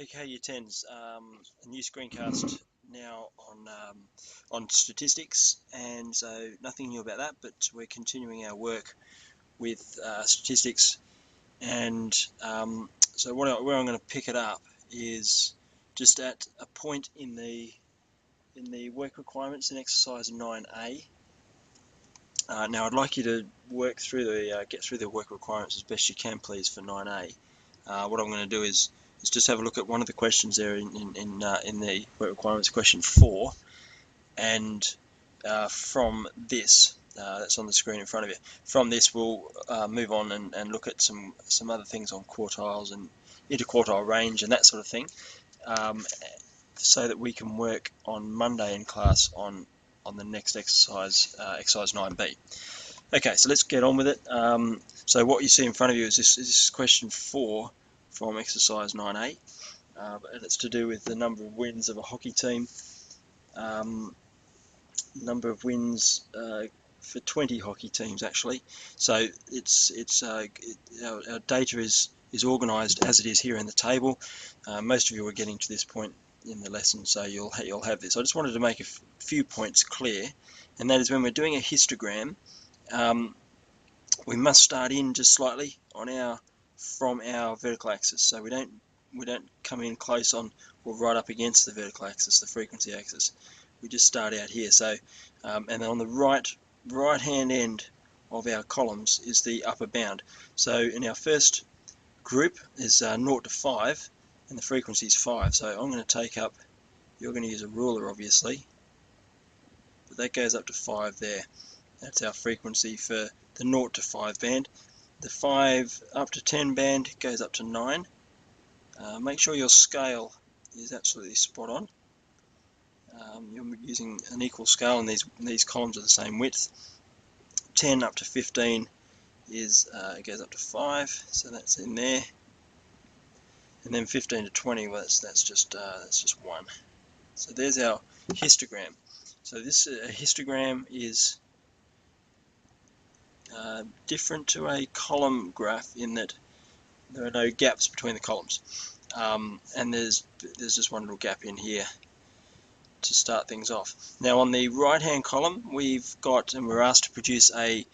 Okay, year 10s, a new screencast now on statistics, and so nothing new about that, but we're continuing our work with statistics, and so where I'm going to pick it up is just at a point in the work requirements in exercise 9A. Now I'd like you to work through get through the work requirements as best you can, please, for 9A. What I'm going to do is just have a look at one of the questions there in the work requirements, question 4, and from this, that's on the screen in front of you. From this, we'll move on and look at some other things on quartiles and interquartile range and that sort of thing, so that we can work on Monday in class on the next exercise, exercise 9B. Okay, so let's get on with it. So what you see in front of you is this question 4 from exercise 9A, and it's to do with the number of wins of a hockey team. Number of wins for 20 hockey teams, actually. So our data is organised as it is here in the table. Most of you are getting to this point in the lesson, so you'll have this. I just wanted to make a few points clear, and that is when we're doing a histogram, we must start in just slightly from our vertical axis. So we don't come in close on or right up against the vertical axis, the frequency axis. We just start out here. So and then on the right hand end of our columns is the upper bound. So in our first group is 0 to 5, and the frequency is 5. So I'm going to take up, you're going to use a ruler obviously, but that goes up to 5 there. That's our frequency for the 0 to 5 band. The 5 up to 10 band goes up to 9. Make sure your scale is absolutely spot on. You're using an equal scale, and these columns are the same width. 10 up to 15 is it goes up to 5, so that's in there. And then 15 to 20, well, that's just 1. So there's our histogram. So this histogram is different to a column graph in that there are no gaps between the columns, and there's just one little gap in here to start things off. Now on the right hand column we've got, and we're asked to produce a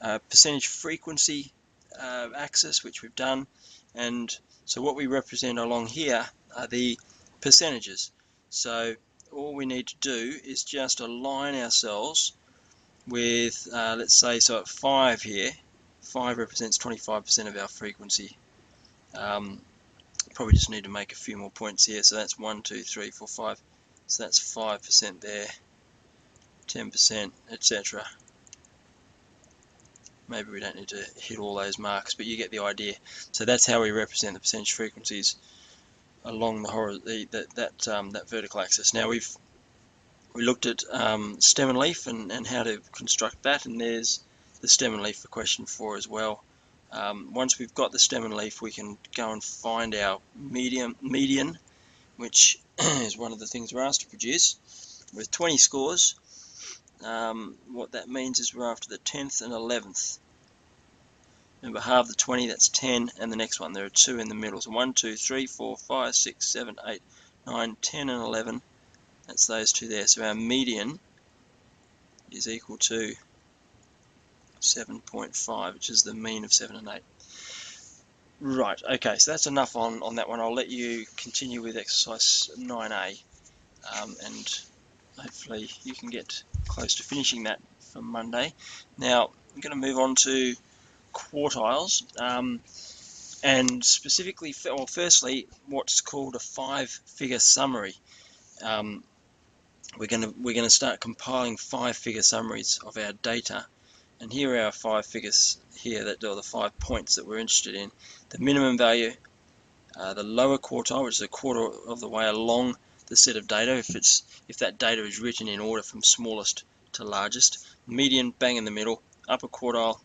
percentage frequency axis, which we've done, and so what we represent along here are the percentages. So all we need to do is just align ourselves with, let's say, so at 5 here, 5 represents 25% of our frequency. Probably just need to make a few more points here. So that's 1, 2, 3, 4, 5. So that's 5% there, 10%, etc. Maybe we don't need to hit all those marks, but you get the idea. So that's how we represent the percentage frequencies along that vertical axis. Now we looked at stem and leaf and how to construct that, and there's the stem and leaf for question 4 as well. Once we've got the stem and leaf, we can go and find our median, which is one of the things we're asked to produce, with 20 scores. What that means is we're after the 10th and 11th. Remember, halve the 20, that's 10, and the next one, there are 2 in the middle. So 1, 2, 3, 4, 5, 6, 7, 8, 9, 10, and 11. That's those 2 there. So our median is equal to 7.5, which is the mean of 7 and 8. Right, okay, so that's enough on that one. I'll let you continue with exercise 9A, and hopefully you can get close to finishing that for Monday. Now, I'm going to move on to quartiles, and specifically, well, firstly, what's called a 5-figure summary. We're going to start compiling 5-figure summaries of our data, and here are our 5 figures here, that are the 5 points that we're interested in. The minimum value, the lower quartile, which is a quarter of the way along the set of data, if that data is written in order from smallest to largest. Median, bang in the middle, upper quartile,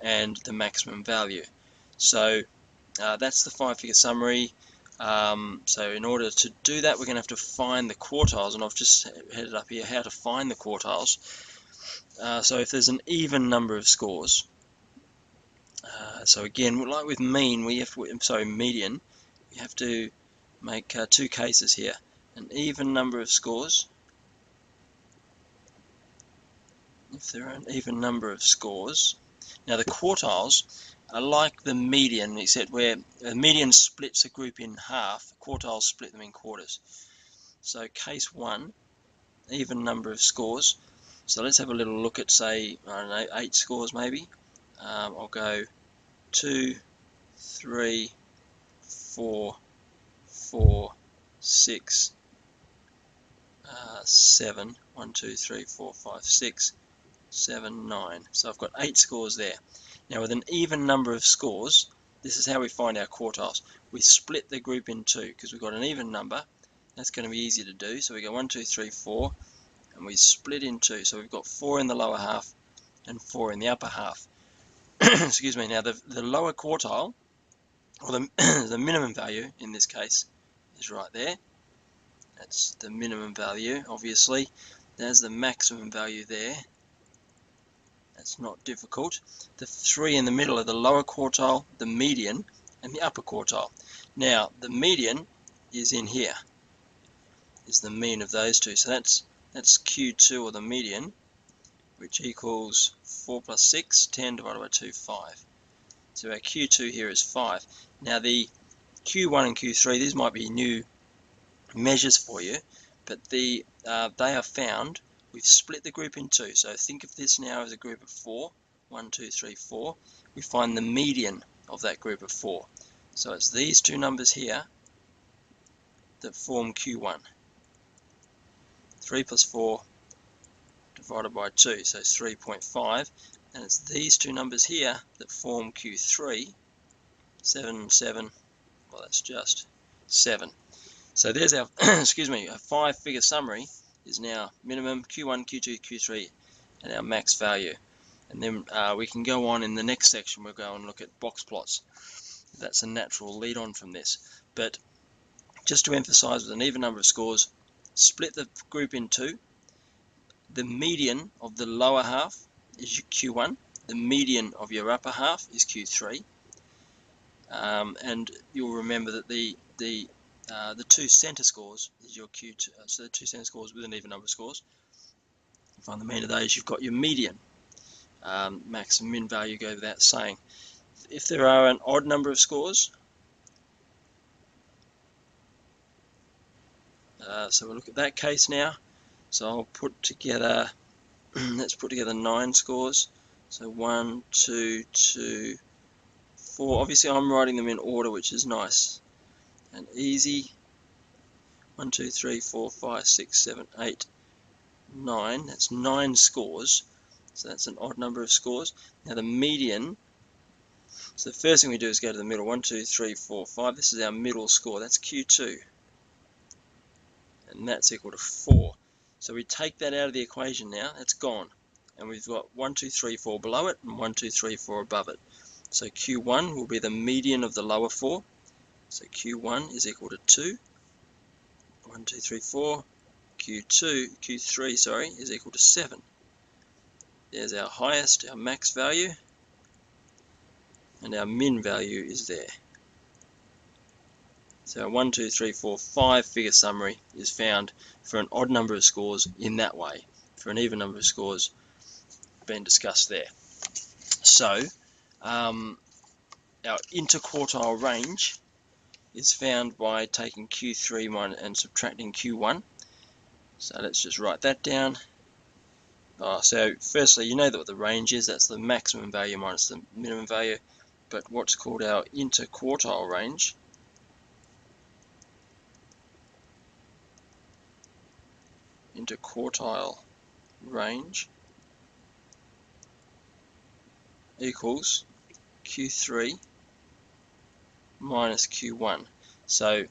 and the maximum value. So that's the 5-figure summary. So in order to do that, we're going to have to find the quartiles, and I've just headed up here how to find the quartiles. So if there's an even number of scores, so again, like with mean, median, we have to make two cases here. An even number of scores. If there are an even number of scores. Now the quartiles are like the median, except where the median splits a group in half, quartiles split them in quarters. So case 1, even number of scores. So let's have a little look at, say, I don't know, 8 scores maybe. I'll go 2, 3, 4, 4, 6, 7, 1, 2, 3, 4, 5, 6, 7, 9. So I've got 8 scores there. Now with an even number of scores, this is how we find our quartiles. We split the group in two because we've got an even number. That's going to be easy to do. So we go 1, 2, 3, 4, and we split in two. So we've got 4 in the lower half and 4 in the upper half. Excuse me. Now the lower quartile, or the minimum value in this case, is right there. That's the minimum value, obviously. There's the maximum value there. That's not difficult. The 3 in the middle are the lower quartile, the median, and the upper quartile. Now, the median is in here, is the mean of those two. So that's Q2, or the median, which equals 4 plus 6, 10 divided by 2, 5. So our Q2 here is 5. Now the Q1 and Q3, these might be new measures for you, but they are found. We've split the group in two, so think of this now as a group of 4. 1, 2, 3, 4. We find the median of that group of 4. So it's these two numbers here that form Q1. 3 plus 4 divided by 2, so it's 3.5. And it's these two numbers here that form Q3. 7 and 7, well, that's just 7. So there's our, excuse me, a 5-figure summary is now minimum, Q1, Q2, Q3, and our max value. And then we can go on in the next section. We'll go and look at box plots. That's a natural lead on from this. But just to emphasize, with an even number of scores, split the group in two. The median of the lower half is your Q1. The median of your upper half is Q3. And you'll remember that the two center scores is your Q2. So the two center scores with an even number of scores. Find the mean of those. You've got your median. Max and min value go without saying. If there are an odd number of scores, so we'll look at that case now. So I'll put together, let's put together 9 scores. So 1, 2, 2, 4. Obviously I'm writing them in order, which is nice and easy. 1, 2, 3, 4, 5, 6, 7, 8, 9. That's 9 scores. So that's an odd number of scores. Now the median, so the first thing we do is go to the middle. 1, 2, 3, 4, 5. This is our middle score. That's Q2. And that's equal to 4. So we take that out of the equation now. That's gone. And we've got 1, 2, 3, 4 below it, and 1, 2, 3, 4 above it. So Q1 will be the median of the lower 4. So Q1 is equal to 2. 1, 2, 3, 4. Q3, sorry, is equal to 7. There's our highest, our max value, and our min value is there. So our 1, 2, 3, 4, 5-figure summary is found for an odd number of scores in that way. For an even number of scores, been discussed there. So our interquartile range is found by taking Q3 and subtracting Q1. So let's just write that down. So firstly, you know what the range is. That's the maximum value minus the minimum value. But what's called our interquartile range equals Q3 minus Q1. So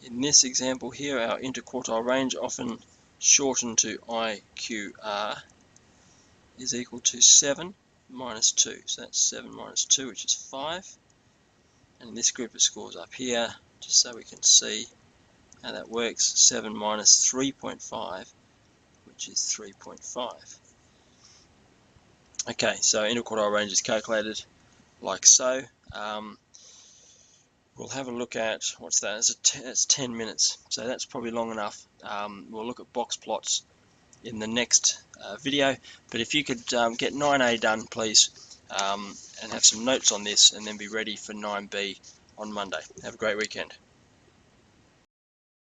in this example here, our interquartile range, often shortened to IQR, is equal to 7 minus 2. So that's 7 minus 2, which is 5. And in this group of scores up here, just so we can see how that works, 7 minus 3.5, which is 3.5. Okay, so interquartile range is calculated like so. We'll have a look at, what's that, it's 10 minutes, so that's probably long enough. We'll look at box plots in the next video, but if you could get 9A done please, and have some notes on this, and then be ready for 9B on Monday. Have a great weekend.